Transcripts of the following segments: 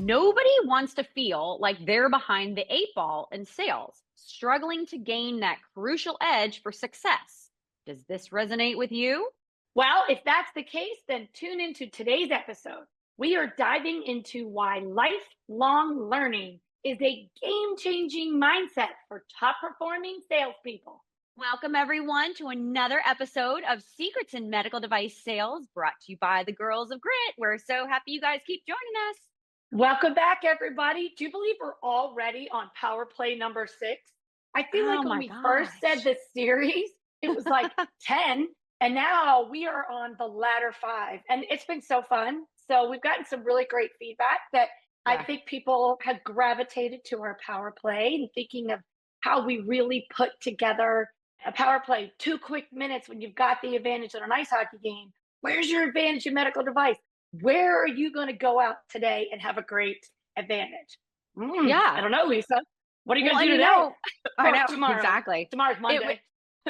Nobody wants to feel like they're behind the eight ball in sales, struggling to gain that crucial edge for success. Does this resonate with you? Well, if that's the case, then tune into today's episode. We are diving into why lifelong learning is a game changing mindset for top performing salespeople. Welcome, everyone, to another episode of Secrets in Medical Device Sales, brought to you by the Girls of Grit. We're so happy you guys keep joining us. Welcome back, everybody. Do you believe we're already on Power Play number 6? I feel like when we first said this series, it was like 10, and now we are on the latter 5. And it's been so fun. So we've gotten some really great feedback that I think people have gravitated to our Power Play and thinking of how we really put together a Power Play. 2 quick minutes when you've got the advantage in an ice hockey game. Where's your advantage in medical device? Where are you going to go out today and have a great advantage? I don't know, Lisa. What are you going to do today? I know, tomorrow. Exactly. Tomorrow's Monday.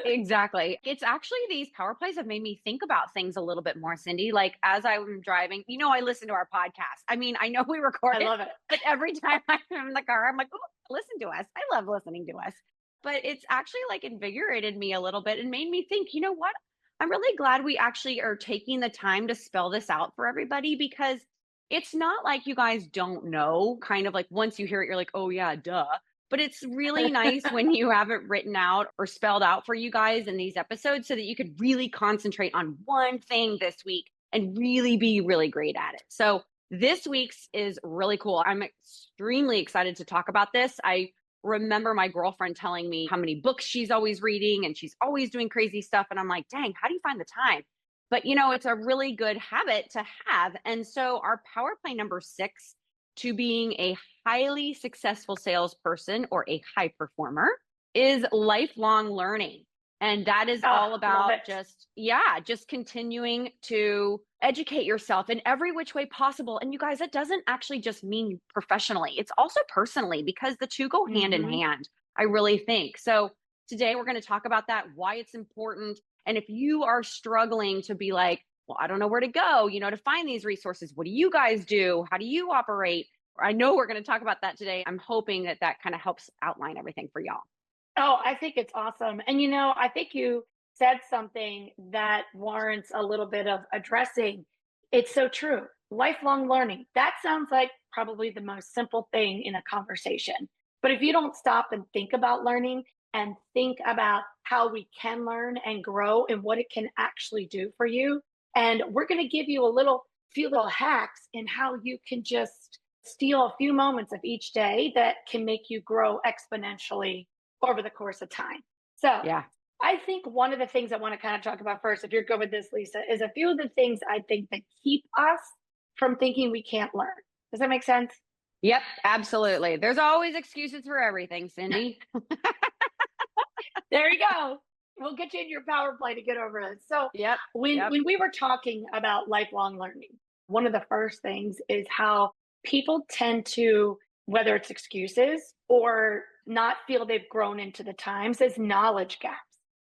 Exactly. It's actually, these power plays have made me think about things a little bit more, Cindy. Like as I'm driving, I listen to our podcast. I mean, I know we record I love it. but every time I'm in the car, I'm like, oh, listen to us. I love listening to us. But it's actually like invigorated me a little bit and made me think, you know what? I'm really glad we actually are taking the time to spell this out for everybody, because it's not like you guys don't know, kind of like once you hear it, you're like, oh yeah, duh. But it's really nice when you have it written out or spelled out for you guys in these episodes so that you could really concentrate on one thing this week and really be really great at it. So this week's is really cool. I'm extremely excited to talk about this. I remember my girlfriend telling me how many books she's always reading and she's always doing crazy stuff. And I'm like, dang, how do you find the time? But it's a really good habit to have. And so our power play number 6 to being a highly successful salesperson or a high performer is lifelong learning. And that is all about just continuing to educate yourself in every which way possible. And you guys, that doesn't actually just mean professionally. It's also personally, because the two go hand in hand, I really think. So today we're going to talk about that, why it's important. And if you are struggling to be like, well, I don't know where to go, to find these resources, what do you guys do? How do you operate? I know we're going to talk about that today. I'm hoping that kind of helps outline everything for y'all. Oh, I think it's awesome. And I think you said something that warrants a little bit of addressing. It's so true. Lifelong learning. That sounds like probably the most simple thing in a conversation. But if you don't stop and think about learning and think about how we can learn and grow and what it can actually do for you, and we're going to give you a few little hacks in how you can just steal a few moments of each day that can make you grow exponentially over the course of time. So I think one of the things I want to kind of talk about first, if you're good with this, Lisa, is a few of the things I think that keep us from thinking we can't learn. Does that make sense? Yep, absolutely. There's always excuses for everything, Cindy. There you go. We'll get you in your power play to get over it. So when we were talking about lifelong learning, one of the first things is how people tend to, whether it's excuses or not feel they've grown into the times, as knowledge gaps.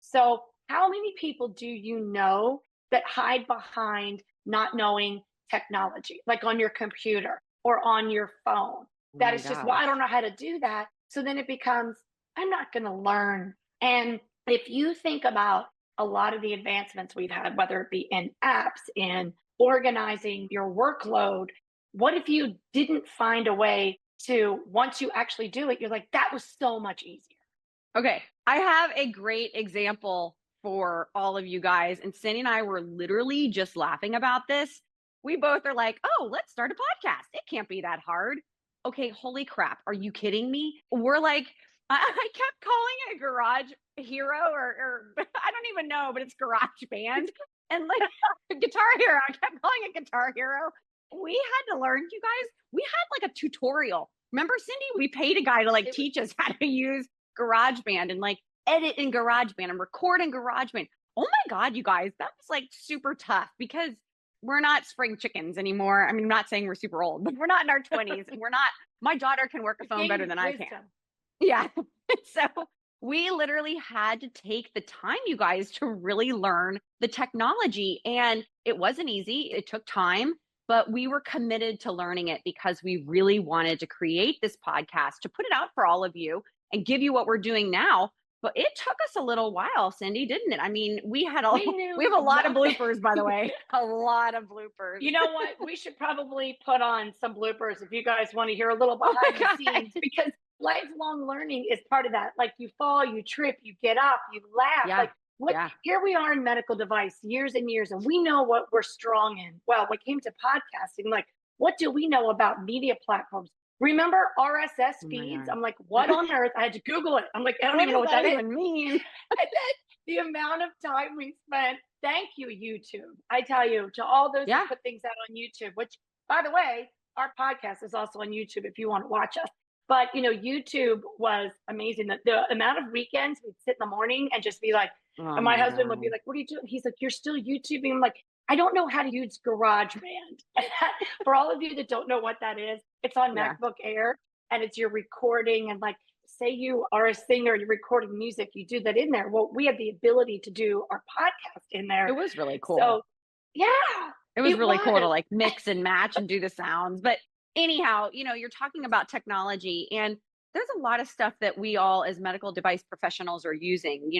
So how many people do you know that hide behind not knowing technology, like on your computer or on your phone? That is just, well, I don't know how to do that. So then it becomes, I'm not going to learn. And if you think about a lot of the advancements we've had, whether it be in apps, in organizing your workload, what if you didn't find a way to, once you actually do it, you're like, that was so much easier. Okay. I have a great example for all of you guys. And Cindy and I were literally just laughing about this. We both are like, oh, let's start a podcast. It can't be that hard. Okay. Holy crap. Are you kidding me? We're like, I kept calling it a Garage Hero or I don't even know, but it's Garage Band and like Guitar Hero. I kept calling it Guitar Hero. We had to learn, you guys, we had like a tutorial. Remember, Cindy, we paid a guy to like teach us how to use GarageBand and like edit in GarageBand and record in GarageBand. Oh my God, you guys, that was like super tough because we're not spring chickens anymore. I mean, I'm not saying we're super old, but we're not in our 20s and my daughter can work a phone better than I can. Yeah. So we literally had to take the time, you guys, to really learn the technology. And it wasn't easy. It took time. but we were committed to learning it because we really wanted to create this podcast to put it out for all of you and give you what we're doing now. But it took us a little while, Cindy, didn't it? I mean, We we knew have a lot of nothing. bloopers, by the way, a lot of bloopers. You know what? We should probably put on some bloopers if you guys want to hear a little Oh my behind the God. scenes, because lifelong learning is part of that. Like, you fall, you trip, you get up, you laugh. Yeah. Like, what Yeah. here we are in medical device years and years, and we know what we're strong in. Well, when it came to podcasting, like, what do we know about media platforms? Remember RSS Oh my feeds? God. I'm like, what on earth? I had to Google it. I'm like, I don't What even know does what that that is. even mean? And then the amount of time we spent. Thank you, YouTube. I tell you, to all those Yeah. who put things out on YouTube, which, by the way, our podcast is also on YouTube if you want to watch us. But YouTube was amazing. The amount of weekends we'd sit in the morning and just be like, Oh and my my husband would be God. like, "What are you doing?" He's like, "You're still YouTubing." I'm like, "I don't know how to use GarageBand." For all of you that don't know what that is, it's on Yeah. MacBook Air, and it's your recording, and like, say you are a singer, you're recording music, you do that in there. Well, we have the ability to do our podcast in It there. was really cool. So, yeah, It was it really cool to was. like mix and match and do the sounds. But anyhow, you're talking about technology, and there's a lot of stuff that we all as medical device professionals are using.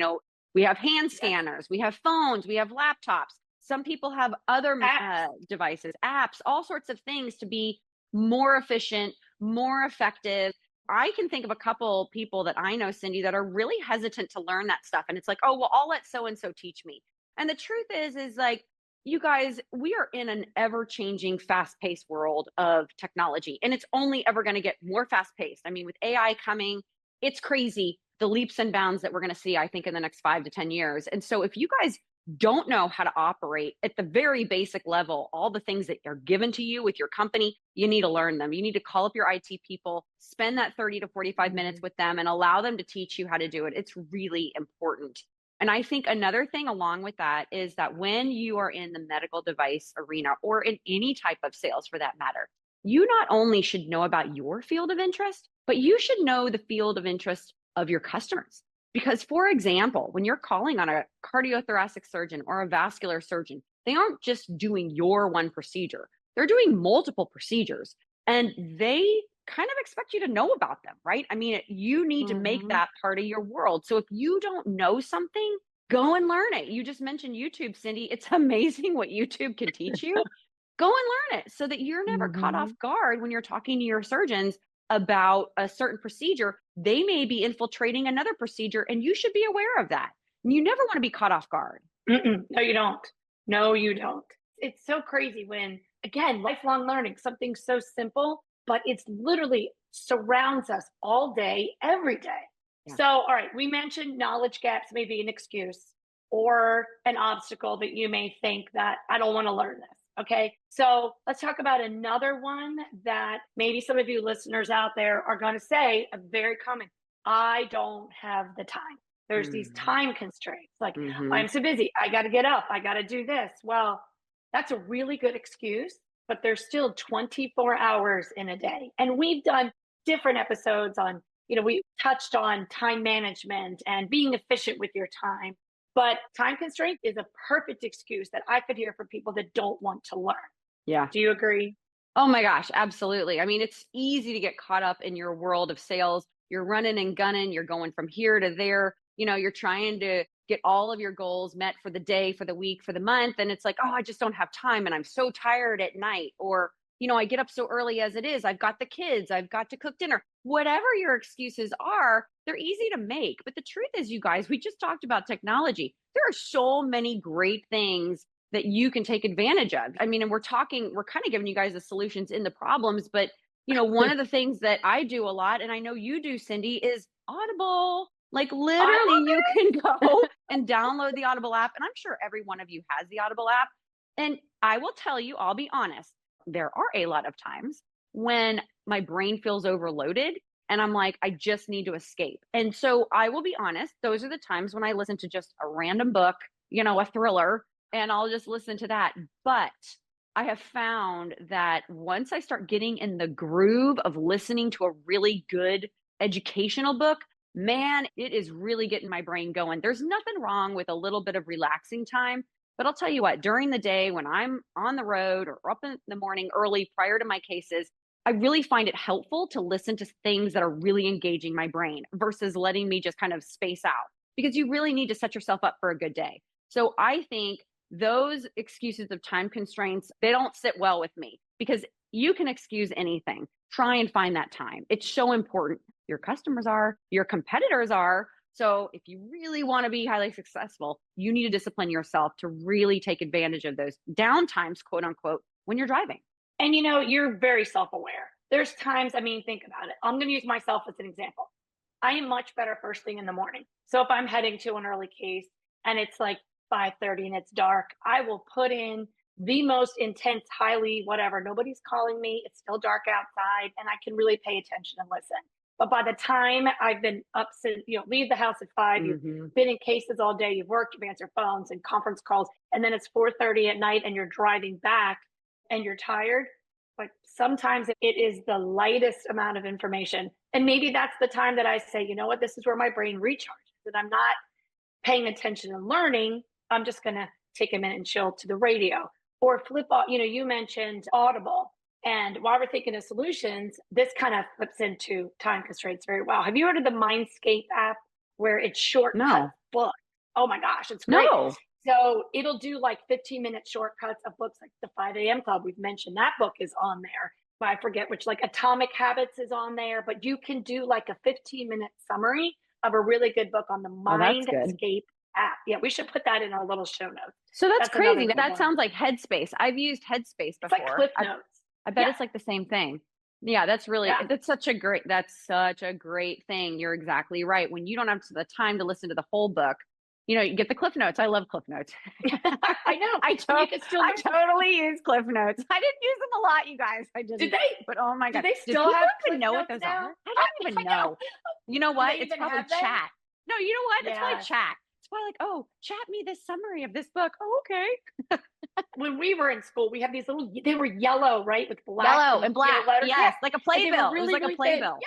We have hand Yes, scanners, we have phones, we have laptops. Some people have other apps. devices, apps, all sorts of things to be more efficient, more effective. I can think of a couple people that I know, Cindy, that are really hesitant to learn that stuff. And it's like, oh, well, I'll let so and so teach me. And the truth is like, you guys, we are in an ever changing, fast paced world of technology, and it's only ever going to get more fast paced. I mean, with AI coming, it's crazy the leaps and bounds that we're going to see, I think, in the next 5 to 10 years. And so, if you guys don't know how to operate at the very basic level, all the things that are given to you with your company, you need to learn them. You need to call up your IT people, spend that 30 to 45 minutes Mhm. with them, and allow them to teach you how to do it. It's really important. And I think another thing along with that is that when you are in the medical device arena or in any type of sales for that matter, you not only should know about your field of interest, but you should know the field of interest of your customers. Because, for example, when you're calling on a cardiothoracic surgeon or a vascular surgeon, they aren't just doing your one procedure, they're doing multiple procedures, and they kind of expect you to know about them, right? I mean, you need to make Mhm. that part of your world. So if you don't know something, go and learn it. You just mentioned YouTube, Cindy. It's amazing what YouTube can teach you. Go and learn it so that you're never caught off Mhm. guard when you're talking to your surgeons about a certain procedure. They may be infiltrating another procedure, and you should be aware of that. And you never want to be caught off guard. Mm-mm. No, you don't. No, you don't. It's so crazy when, again, lifelong learning, something so simple, but it's literally surrounds us all day, every day. Yeah. So, all right, we mentioned knowledge gaps may be an excuse or an obstacle that you may think that I don't want to learn this. Okay. So let's talk about another one that maybe some of you listeners out there are going to say, a very common: I don't have the time. There's these Mm-hmm. time constraints. Like, Mm-hmm. I'm so busy. I got to get up. I got to do this. Well, that's a really good excuse, but there's still 24 hours in a day. And we've done different episodes on, we touched on time management and being efficient with your time. But time constraint is a perfect excuse that I could hear from people that don't want to learn. Yeah. Do you agree? Oh my gosh, absolutely. I mean, it's easy to get caught up in your world of sales. You're running and gunning, you're going from here to there. You're trying to get all of your goals met for the day, for the week, for the month. And it's like, oh, I just don't have time. And I'm so tired at night. Or, I get up so early as it is. I've got the kids, I've got to cook dinner. Whatever your excuses are, they're easy to make. But the truth is, you guys, we just talked about technology. There are so many great things that you can take advantage of. I mean, and we're kind of giving you guys the solutions in the problems, but one of the things that I do a lot, and I know you do, Cindy, is Audible. Like, I literally, love you it. can go and download the Audible app. And I'm sure every one of you has the Audible app. And I will tell you, I'll be honest, there are a lot of times when my brain feels overloaded and I'm like, I just need to escape. And so I will be honest, those are the times when I listen to just a random book, a thriller, and I'll just listen to that. But I have found that once I start getting in the groove of listening to a really good educational book, man, it is really getting my brain going. There's nothing wrong with a little bit of relaxing time. But I'll tell you what, during the day when I'm on the road or up in the morning early prior to my cases, I really find it helpful to listen to things that are really engaging my brain versus letting me just kind of space out because you really need to set yourself up for a good day. So I think those excuses of time constraints, they don't sit well with me because you can excuse anything. Try and find that time. It's so important. Your customers are, your competitors are. So if you really want to be highly successful, you need to discipline yourself to really take advantage of those downtimes, quote unquote, when you're driving. And you're very self aware. There's times, I mean, think about it. I'm going to use myself as an example. I am much better first thing in the morning. So if I'm heading to an early case and it's like 5:30 and it's dark, I will put in the most intense, highly whatever. Nobody's calling me. It's still dark outside, and I can really pay attention and listen. But by the time I've been up since, leave the house at 5, you've been in cases all day, you've worked, you've answered phones and conference calls, and then it's 4:30 at night and you're driving back and you're tired. But sometimes it is the lightest amount of information. And maybe that's the time that I say, you know what, this is where my brain recharges, and I'm not paying attention and learning. I'm just going to take a minute and chill to the radio or flip off. You mentioned Audible. And while we're thinking of solutions, this kind of flips into time constraints very well. Have you heard of the Mindscape app where it shortcuts books? Oh my gosh, it's great. No. So it'll do like 15-minute shortcuts of books like the 5 a.m. Club. We've mentioned that book is on there. But I forget which, like Atomic Habits is on there. But you can do like a 15-minute summary of a really good book on the Mindscape app. Yeah, we should put that in our little show notes. So that's crazy. That sounds like Headspace. I've used Headspace before. It's like Cliff Notes. I bet it's like the same thing. Yeah, that's such a great thing. You're exactly right. When you don't have the time to listen to the whole book, you get the Cliff Notes. I love Cliff Notes. I know. I totally use Cliff Notes. I didn't use them a lot, you guys. I didn't. Did they? But oh my God. Do they still have even know what those now? are? I don't even know. You know what? It's probably chat. No, you know what? It's probably chat. It's probably like, oh, chat me this summary of this book. Oh, okay. When we were in school, we had these they were yellow, right? With black. Yellow and black. Letters. Yes. Like a playbill. Really, it was like really a playbill.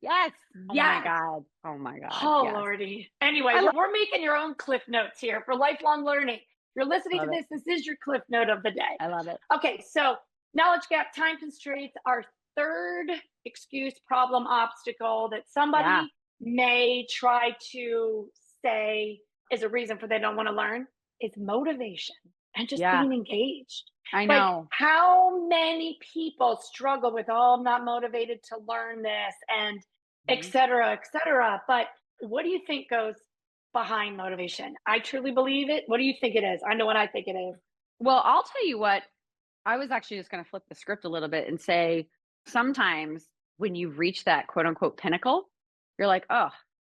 Yes. Oh my God. Oh my God. Oh, yes. Lordy. Anyway, we're making your own Cliff Notes here for lifelong learning. If you're listening to this, this is your Cliff Note of the day. I love it. Okay. So knowledge gap, time constraints, our third excuse, problem, obstacle that somebody may try to say is a reason for they don't want to learn is motivation and just being engaged. I know. Like, how many people struggle with, I'm not motivated to learn this and et cetera, et cetera. But what do you think goes behind motivation? I truly believe it. What do you think it is? I know what I think it is. Well, I'll tell you what, I was actually just going to flip the script a little bit and say, sometimes when you've reached that quote unquote pinnacle, you're like, oh,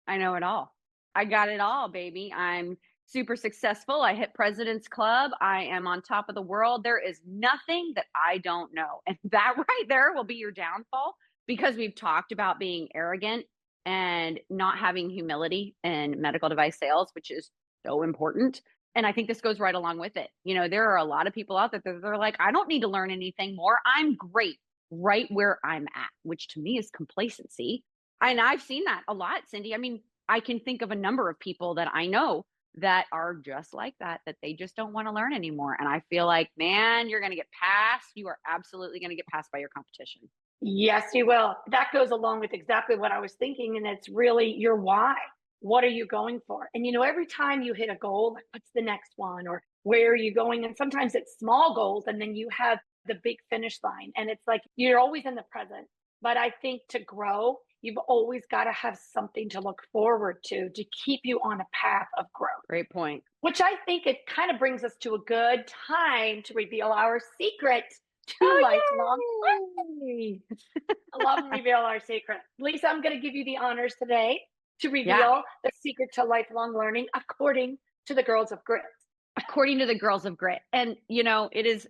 I know it all. I got it all, baby. I'm super successful. I hit President's Club. I am on top of the world. There is nothing that I don't know. And that right there will be your downfall because we've talked about being arrogant and not having humility in medical device sales, which is so important. And I think this goes right along with it. There are a lot of people out there that they're like, I don't need to learn anything more. I'm great right where I'm at, which to me is complacency. And I've seen that a lot, Cindy. I mean, I can think of a number of people that I know that are just like that they just don't want to learn anymore. And I feel like, man, you're going to get passed. You are absolutely going to get passed by your competition. Yes, you will. That goes along with exactly what I was thinking. And it's really your why. What are you going for? And, every time you hit a goal, like what's the next one or where are you going? And sometimes it's small goals and then you have the big finish line. And it's like you're always in the present. But I think to grow, you've always got to have something to look forward to keep you on a path of growth. Great point. Which I think it kind of brings us to a good time to reveal our secret to lifelong learning. I love to reveal our secret. Lisa, I'm going to give you the honors today to reveal the secret to lifelong learning according to the Girls of Grit. According to the Girls of Grit. And, it is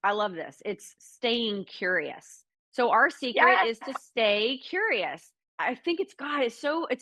I love this. It's staying curious. So our secret is to stay curious. I think it's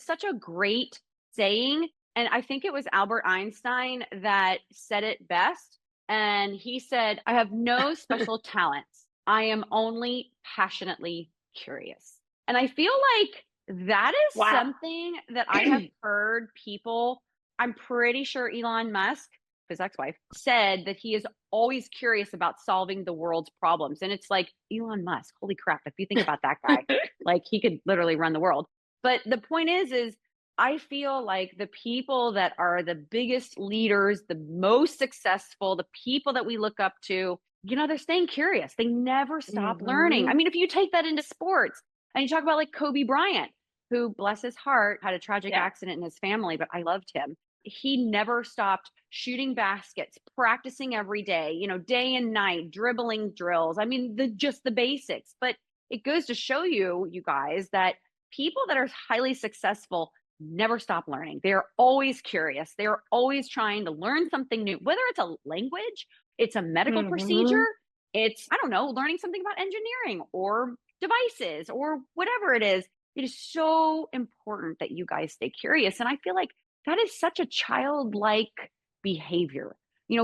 such a great saying. And I think it was Albert Einstein that said it best. And he said, I have no special talents. I am only passionately curious. And I feel like that is something that I have heard people, I'm pretty sure Elon Musk his ex-wife, said that he is always curious about solving the world's problems. And it's like Elon Musk, holy crap, if you think about that guy, like he could literally run the world. But the point is I feel like the people that are the biggest leaders, the most successful, the people that we look up to, they're staying curious. They never stop learning. I mean, if you take that into sports and you talk about like Kobe Bryant, who, bless his heart, had a tragic accident in his family, but I loved him. He never stopped shooting baskets, practicing every day, day and night, dribbling drills. I mean, just the basics. But it goes to show you, you guys, that people that are highly successful never stop learning. They're always curious. They're always trying to learn something new, whether it's a language, it's a medical procedure, it's, I don't know, learning something about engineering or devices or whatever it is. It is so important that you guys stay curious. And I feel like that is such a childlike behavior.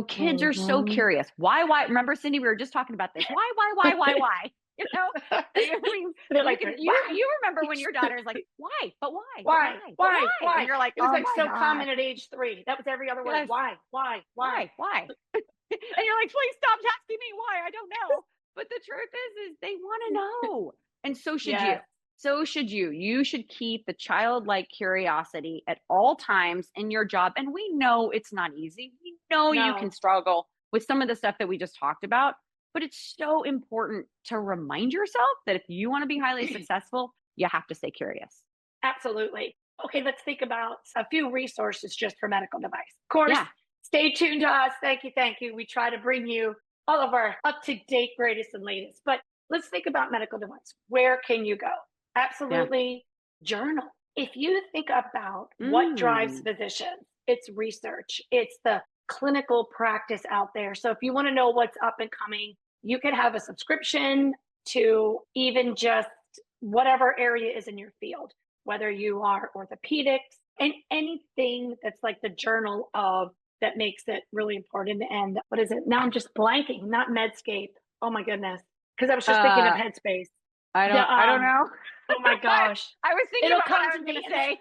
Kids are so curious. Why? Remember, Cindy, we were just talking about this. Why? I mean, They're like, you remember when your daughter's like, why? But why? Why? And you're like, it was oh like so God. common at age 3. That was every other word. Yes. Why? And you're like, please stop asking me why. I don't know. But the truth is they want to know. And so should you. So should you. You should keep the childlike curiosity at all times in your job. And we know it's not easy. We know you can struggle with some of the stuff that we just talked about. But it's so important to remind yourself that if you want to be highly successful, you have to stay curious. Absolutely. Okay, let's think about a few resources just for medical device. Of course, stay tuned to us. Thank you. We try to bring you all of our up-to-date greatest and latest. But let's think about medical device. Where can you go? Absolutely. Journal. If you think about what drives physicians, it's research, it's the clinical practice out there. So if you want to know what's up and coming, you can have a subscription to even just whatever area is in your field, whether you are orthopedics and anything that's like the journal of that makes it really important. And what is it? Now I'm just blanking, not Medscape. Oh my goodness. Because I was just thinking of Headspace. I don't know. Oh my gosh. I was thinking It'll about come what I to was me. going to say.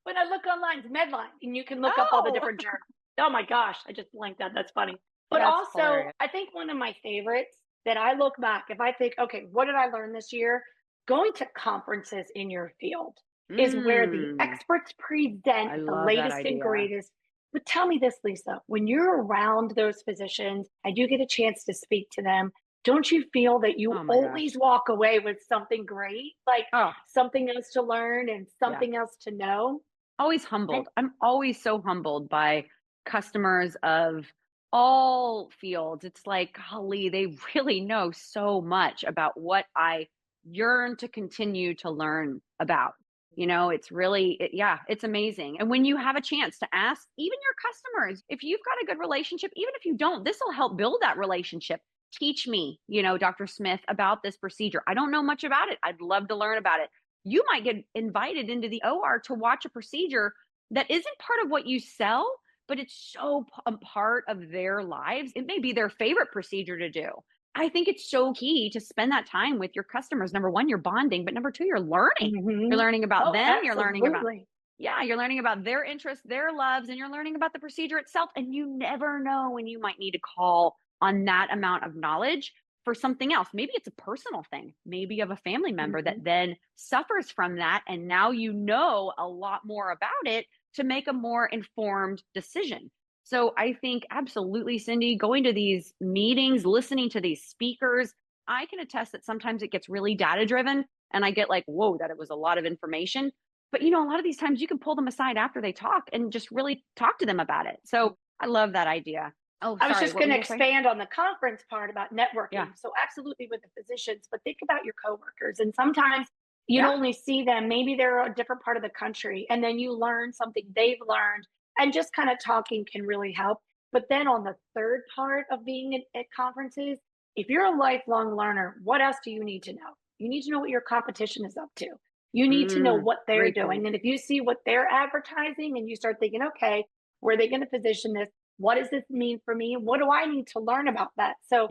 When I look online, it's Medline, and you can look up all the different journals. Oh my gosh, I just blanked out. That's funny. But That's also, hilarious. I think one of my favorites that I look back, if I think, okay, what did I learn this year? Going to conferences in your field is where the experts present the latest and greatest. But tell me this, Lisa, when you're around those physicians and you get a chance to speak to them, don't you feel that you always walk away with something great, like something else to learn and something else to know? Always humbled. I'm always so humbled by customers of all fields. It's like, golly, they really know so much about what I yearn to continue to learn about. It's really, it's amazing. And when you have a chance to ask even your customers, if you've got a good relationship, even if you don't, this will help build that relationship. Teach me, Dr. Smith, about this procedure. I don't know much about it. I'd love to learn about it. You might get invited into the OR to watch a procedure that isn't part of what you sell, but it's so a part of their lives. It may be their favorite procedure to do. I think it's so key to spend that time with your customers. Number one, you're bonding, but number two, you're learning. You're learning about them. Absolutely. You're learning about, you're learning about their interests, their loves, and you're learning about the procedure itself. And you never know when you might need to call on that amount of knowledge for something else. Maybe it's a personal thing. Maybe you have a family member that then suffers from that. And now you know a lot more about it to make a more informed decision. So I think absolutely, Cindy, going to these meetings, listening to these speakers, I can attest that sometimes it gets really data driven and I get like, whoa, that it was a lot of information. But a lot of these times you can pull them aside after they talk and just really talk to them about it. So I love that idea. Oh, I was just going to expand on the conference part about networking. Yeah. So absolutely with the physicians, but think about your coworkers. And sometimes you only see them, maybe they're a different part of the country, and then you learn something they've learned, and just kind of talking can really help. But then on the third part of being at conferences, if you're a lifelong learner, what else do you need to know? You need to know what your competition is up to. You need to know what they're doing. And if you see what they're advertising and you start thinking, okay, where are they going to position this? What does this mean for me? What do I need to learn about that? So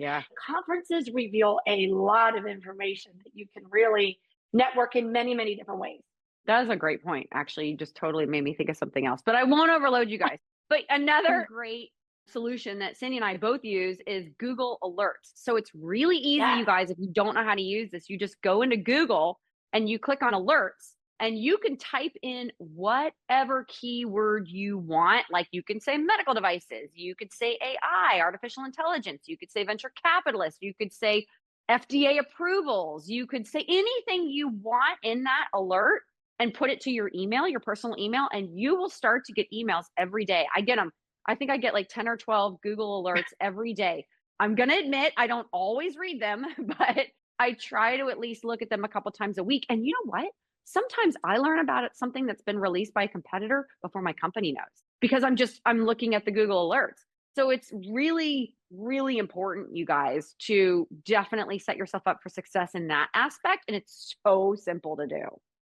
conferences reveal a lot of information that you can really network in many, many different ways. That is a great point. Actually, you just totally made me think of something else, but I won't overload you guys. But another great solution that Cindy and I both use is Google Alerts. So it's really easy, you Yes. guys, if you don't know how to use this, you just go into Google and you click on alerts and you can type in whatever keyword you want. Like you can say medical devices, you could say AI, artificial intelligence, you could say venture capitalist, you could say FDA approvals, you could say anything you want in that alert and put it to your email, your personal email, and you will start to get emails every day. I get them. I think I get like 10 or 12 Google alerts every day. I'm going to admit I don't always read them, but I try to at least look at them a couple times a week. And you know what? Sometimes I learn about it, something that's been released by a competitor before my company knows because I'm looking at the Google alerts. So it's really, really important, you guys, to definitely set yourself up for success in that aspect. And it's so simple to do.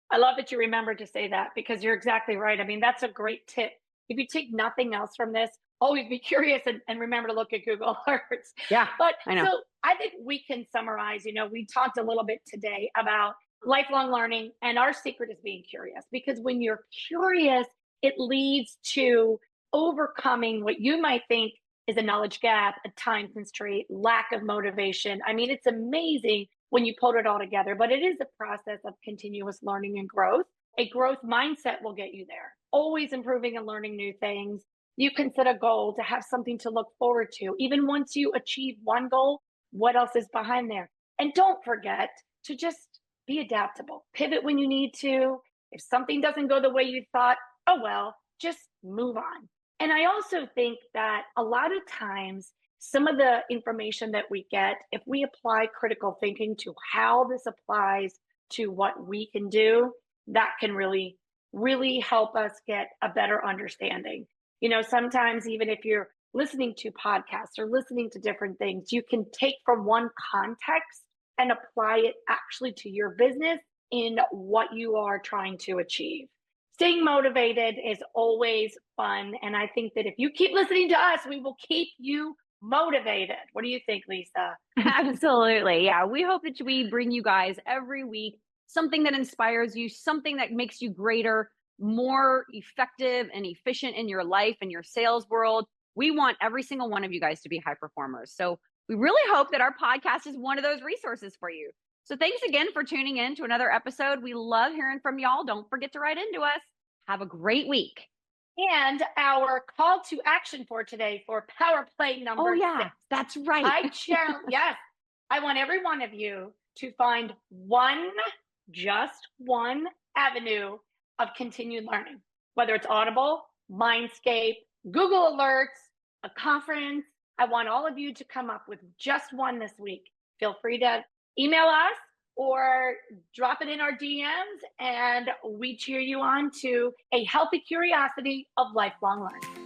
I love that you remember to say that because you're exactly right. I mean, that's a great tip. If you take nothing else from this, always be curious and remember to look at Google Alerts. Yeah, But I know. so I think we can summarize, we talked a little bit today about lifelong learning, and our secret is being curious because when you're curious, it leads to overcoming what you might think is a knowledge gap, a time constraint, lack of motivation. I mean, it's amazing when you put it all together, but it is a process of continuous learning and growth. A growth mindset will get you there, always improving and learning new things. You can set a goal to have something to look forward to. Even once you achieve one goal, what else is behind there? And don't forget to just be adaptable. Pivot when you need to. If something doesn't go the way you thought, oh well, just move on. And I also think that a lot of times, some of the information that we get, if we apply critical thinking to how this applies to what we can do, that can really, really help us get a better understanding. Sometimes even if you're listening to podcasts or listening to different things, you can take from one context and apply it actually to your business in what you are trying to achieve. Staying motivated is always fun. And I think that if you keep listening to us, we will keep you motivated. What do you think, Lisa? Absolutely. Yeah. We hope that we bring you guys every week something that inspires you, something that makes you greater, more effective and efficient in your life and your sales world. We want every single one of you guys to be high performers. So we really hope that our podcast is one of those resources for you. So thanks again for tuning in to another episode. We love hearing from y'all. Don't forget to write into us. Have a great week. And our call to action for today for Power Play number 6. That's right. Yes, I want every one of you to find just one avenue of continued learning, whether it's Audible, Mindscape, Google Alerts, a conference. I want all of you to come up with just one this week. Feel free to email us or drop it in our DMs, and we cheer you on to a healthy curiosity of lifelong learning.